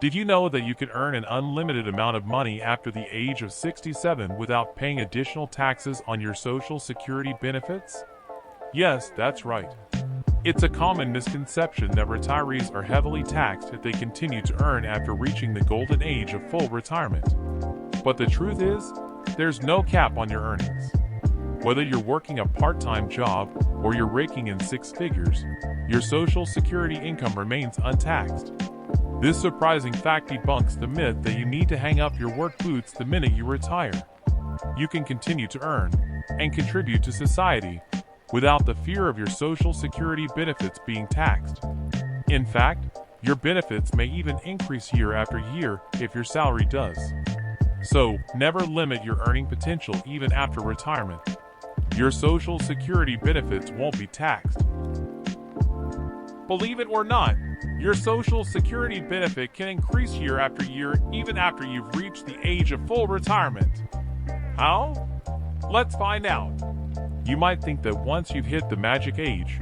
Did you know that you can earn an unlimited amount of money after the age of 67 without paying additional taxes on your Social Security benefits? Yes, that's right. It's a common misconception that retirees are heavily taxed if they continue to earn after reaching the golden age of full retirement. But the truth is, there's no cap on your earnings. Whether you're working a part-time job or you're raking in six figures, your Social Security income remains untaxed. This surprising fact debunks the myth that you need to hang up your work boots the minute you retire. You can continue to earn and contribute to society without the fear of your Social Security benefits being taxed. In fact, your benefits may even increase year after year if your salary does. So, never limit your earning potential even after retirement. Your Social Security benefits won't be taxed. Believe it or not, your Social Security benefit can increase year after year even after you've reached the age of full retirement. How? Let's find out. You might think that once you've hit the magic age,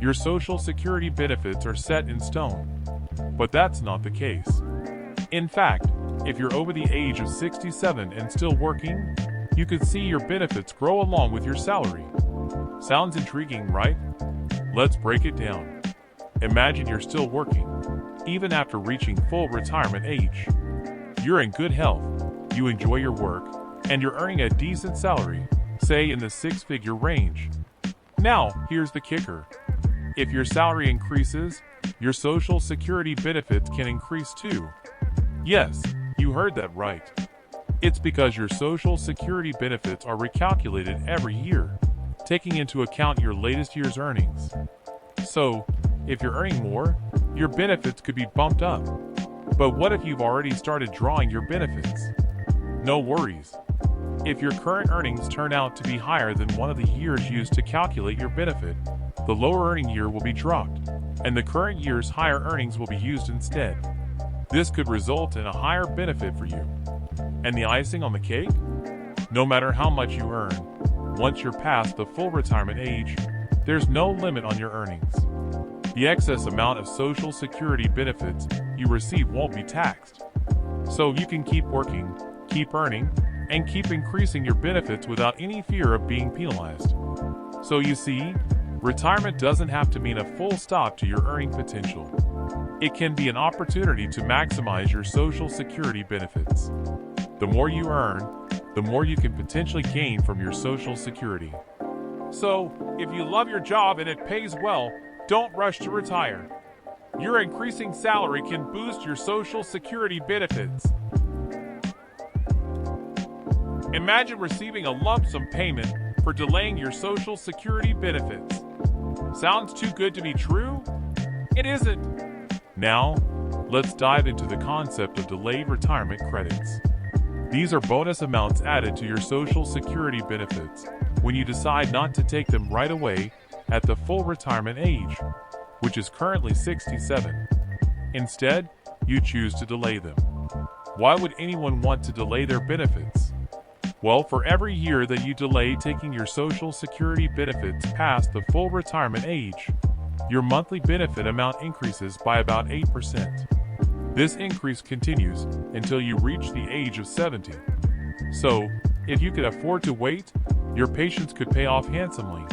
your Social Security benefits are set in stone. But that's not the case. In fact, if you're over the age of 67 and still working, you could see your benefits grow along with your salary. Sounds intriguing, right? Let's break it down. Imagine you're still working, even after reaching full retirement age. You're in good health, you enjoy your work, and you're earning a decent salary, say in the six-figure range. Now, here's the kicker. If your salary increases, your Social Security benefits can increase too. Yes, you heard that right. It's because your Social Security benefits are recalculated every year, taking into account your latest year's earnings. So, if you're earning more, your benefits could be bumped up. But what if you've already started drawing your benefits? No worries. If your current earnings turn out to be higher than one of the years used to calculate your benefit, the lower earning year will be dropped, and the current year's higher earnings will be used instead. This could result in a higher benefit for you. And the icing on the cake? No matter how much you earn, once you're past the full retirement age, there's no limit on your earnings. The excess amount of Social Security benefits you receive won't be taxed. So you can keep working, keep earning, and keep increasing your benefits without any fear of being penalized. So you see, retirement doesn't have to mean a full stop to your earning potential. It can be an opportunity to maximize your Social Security benefits. The more you earn, the more you can potentially gain from your Social Security. So, if you love your job and it pays well, don't rush to retire. Your increasing salary can boost your Social Security benefits. Imagine receiving a lump sum payment for delaying your Social Security benefits. Sounds too good to be true? It isn't. Now, let's dive into the concept of delayed retirement credits. These are bonus amounts added to your Social Security benefits when you decide not to take them right away at the full retirement age, which is currently 67. Instead, you choose to delay them. Why would anyone want to delay their benefits? Well, for every year that you delay taking your Social Security benefits past the full retirement age, your monthly benefit amount increases by about 8%. This increase continues until you reach the age of 70. So, if you could afford to wait, your patience could pay off handsomely.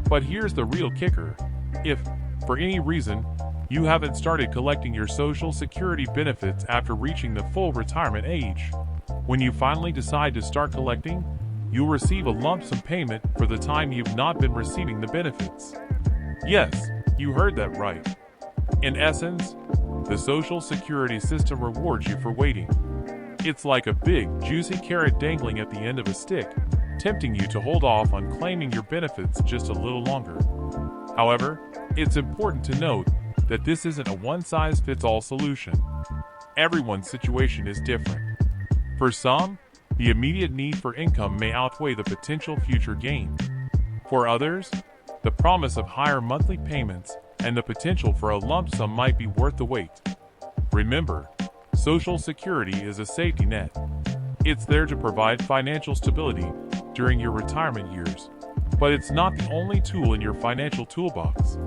But here's the real kicker. If, for any reason, you haven't started collecting your Social Security benefits after reaching the full retirement age, when you finally decide to start collecting, you'll receive a lump sum payment for the time you've not been receiving the benefits. Yes, you heard that right. In essence, the Social Security system rewards you for waiting. It's like a big, juicy carrot dangling at the end of a stick, tempting you to hold off on claiming your benefits just a little longer. However, it's important to note that this isn't a one-size-fits-all solution. Everyone's situation is different. For some, the immediate need for income may outweigh the potential future gain. For others, the promise of higher monthly payments and the potential for a lump sum might be worth the wait. Remember, Social Security is a safety net. It's there to provide financial stability during your retirement years, but it's not the only tool in your financial toolbox.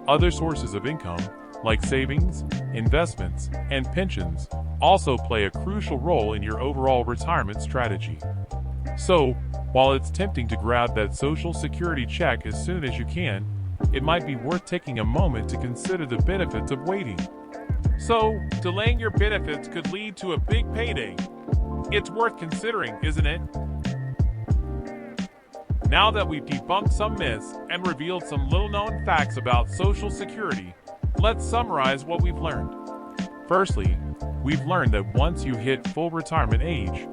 Other sources of income, like savings, investments, and pensions, also play a crucial role in your overall retirement strategy. So, while it's tempting to grab that Social Security check as soon as you can, it might be worth taking a moment to consider the benefits of waiting. So, delaying your benefits could lead to a big payday. It's worth considering, isn't it? Now that we've debunked some myths and revealed some little-known facts about Social Security, let's summarize what we've learned. Firstly, we've learned that once you hit full retirement age,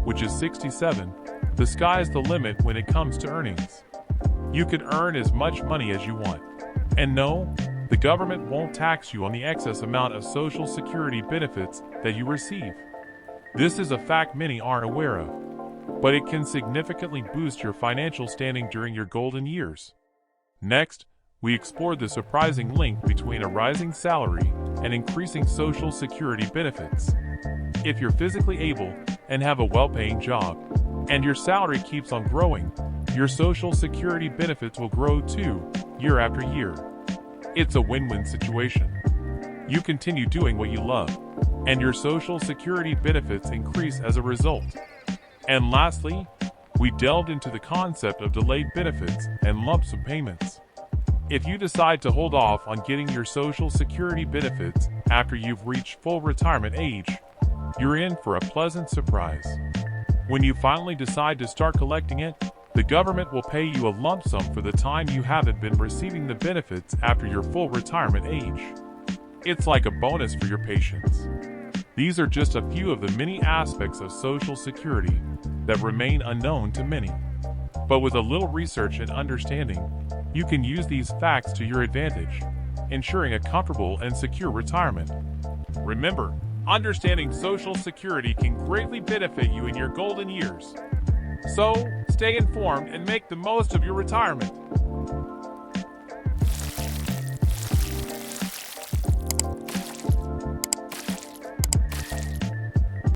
which is 67, the sky's the limit when it comes to earnings. You can earn as much money as you want. And no, the government won't tax you on the excess amount of Social Security benefits that you receive. This is a fact many aren't aware of, but it can significantly boost your financial standing during your golden years. Next, we explored the surprising link between a rising salary and increasing Social Security benefits. If you're physically able and have a well-paying job, and your salary keeps on growing, your Social Security benefits will grow too, year after year. It's a win-win situation. You continue doing what you love, and your Social Security benefits increase as a result. And lastly, we delved into the concept of delayed benefits and lump sum payments. If you decide to hold off on getting your Social Security benefits after you've reached full retirement age, you're in for a pleasant surprise. When you finally decide to start collecting it, the government will pay you a lump sum for the time you haven't been receiving the benefits after your full retirement age. It's like a bonus for your patience. These are just a few of the many aspects of Social Security that remain unknown to many. But with a little research and understanding, you can use these facts to your advantage, ensuring a comfortable and secure retirement. Remember, understanding Social Security can greatly benefit you in your golden years. So, stay informed and make the most of your retirement.